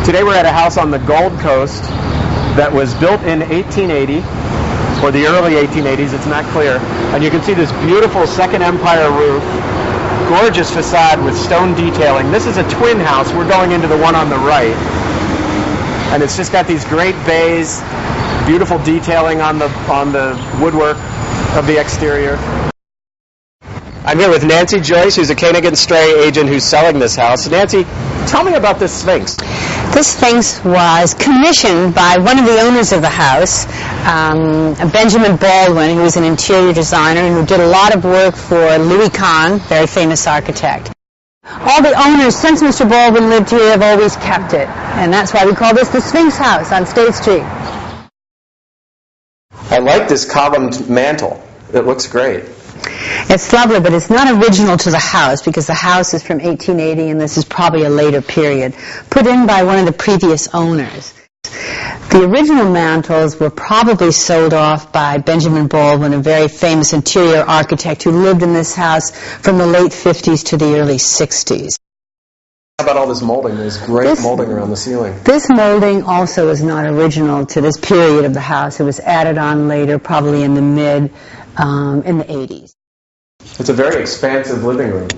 Today we're at a house on the Gold Coast that was built in 1880, or the early 1880s, it's not clear. And you can see this beautiful Second Empire roof, gorgeous facade with stone detailing. This is a twin house. We're going into the one on the right. And it's just got these great bays, beautiful detailing on the woodwork of the exterior. I'm here with Nancy Joyce, who's a Koenig & Stray agent who's selling this house. Nancy, tell me about this Sphinx. This Sphinx was commissioned by one of the owners of the house, Benjamin Baldwin, who was an interior designer and who did a lot of work for Louis Kahn, very famous architect. All the owners, since Mr. Baldwin lived here, have always kept it. And that's why we call this the Sphinx House on State Street. I like this columned mantle. It looks great. It's lovely, but it's not original to the house because the house is from 1880 and this is probably a later period, put in by one of the previous owners. The original mantles were probably sold off by Benjamin Baldwin, a very famous interior architect who lived in this house from the late 50s to the early 60s. How about all this molding? There's great molding around the ceiling. This molding also is not original to this period of the house. It was added on later, probably in the in the 80s. It's a very expansive living room.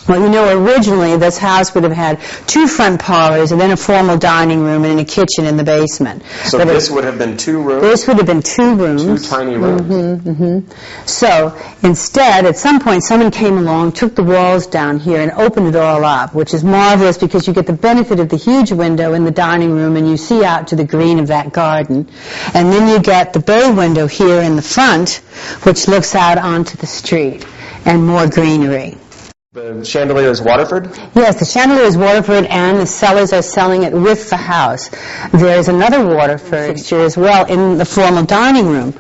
Well, you know, originally this house would have had 2 front parlors and then a formal dining room and a kitchen in the basement. So but this would have been 2 rooms? This would have been 2 rooms. 2 tiny rooms. So instead, at some point, someone came along, took the walls down here and opened it all up, which is marvelous because you get the benefit of the huge window in the dining room and you see out to the green of that garden. And then you get the bay window here in the front, which looks out onto the street and more greenery. The chandelier is Waterford? Yes, the chandelier is Waterford, and the sellers are selling it with the house. There's another Waterford fixture as well in the formal dining room.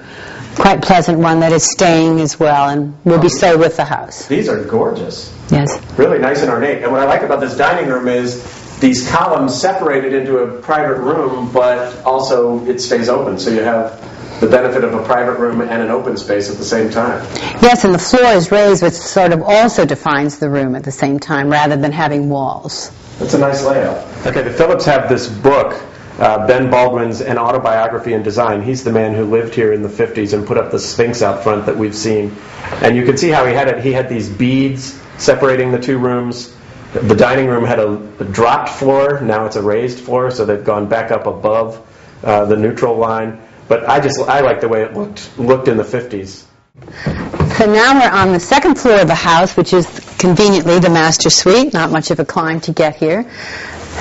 Quite pleasant one that is staying as well and will be sold with the house. These are gorgeous. Yes. Really nice and ornate. And what I like about this dining room is these columns separated into a private room, but also it stays open. So you have the benefit of a private room and an open space at the same time. Yes, and the floor is raised, which sort of also defines the room at the same time, rather than having walls. That's a nice layout. Okay, the Phillips have this book, Ben Baldwin's An Autobiography in Design. He's the man who lived here in the 50s and put up the Sphinx out front that we've seen. And you can see how he had it. He had these beads separating the 2 rooms. The dining room had a dropped floor. Now it's a raised floor, so they've gone back up above the neutral line. But I like the way it looked in the 50s. So now we're on the 2nd floor of the house, which is conveniently the master suite. Not much of a climb to get here.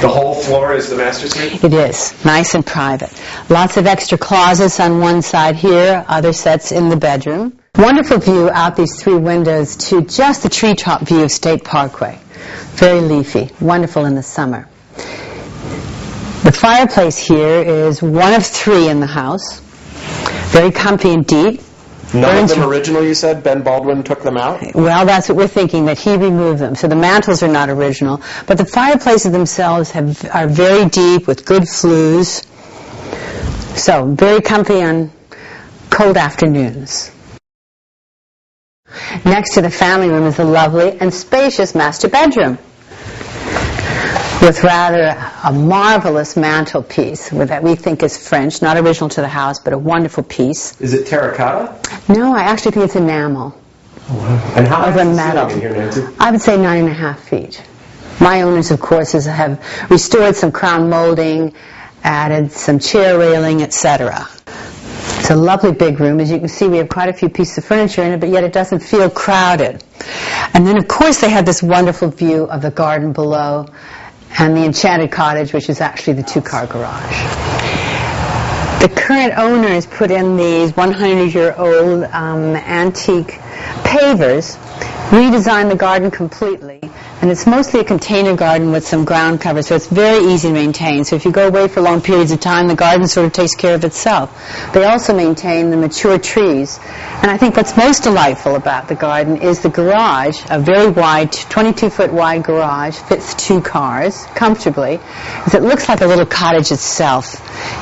The whole floor is the master suite? It is. Nice and private. Lots of extra closets on one side here, other sets in the bedroom. Wonderful view out these 3 windows to just the treetop view of State Parkway. Very leafy. Wonderful in the summer. The fireplace here is one of 3 in the house. Very comfy and deep. None of them original, you said? Ben Baldwin took them out? Well, that's what we're thinking, that he removed them. So the mantles are not original. But the fireplaces themselves are very deep with good flues. So very comfy on cold afternoons. Next to the family room is a lovely and spacious master bedroom, with rather a marvelous mantelpiece that we think is French, not original to the house, but a wonderful piece. Is it terracotta? No, I actually think it's enamel. Oh, wow. And how high is the ceiling in here, Nancy? I would say 9.5 feet. My owners, of course, have restored some crown molding, added some chair railing, etc. It's a lovely big room. As you can see, we have quite a few pieces of furniture in it, but yet it doesn't feel crowded. And then, of course, they have this wonderful view of the garden below and the enchanted cottage, which is actually the 2-car garage. The current owners put in these 100-year-old antique pavers, redesigned the garden completely, and it's mostly a container garden with some ground cover, so it's very easy to maintain. So if you go away for long periods of time, the garden sort of takes care of itself. They also maintain the mature trees. And I think what's most delightful about the garden is the garage, a very wide, 22-foot wide garage, fits 2 cars comfortably. It looks like a little cottage itself.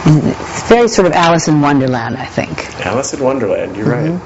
And it's very sort of Alice in Wonderland, I think. Alice in Wonderland, you're right.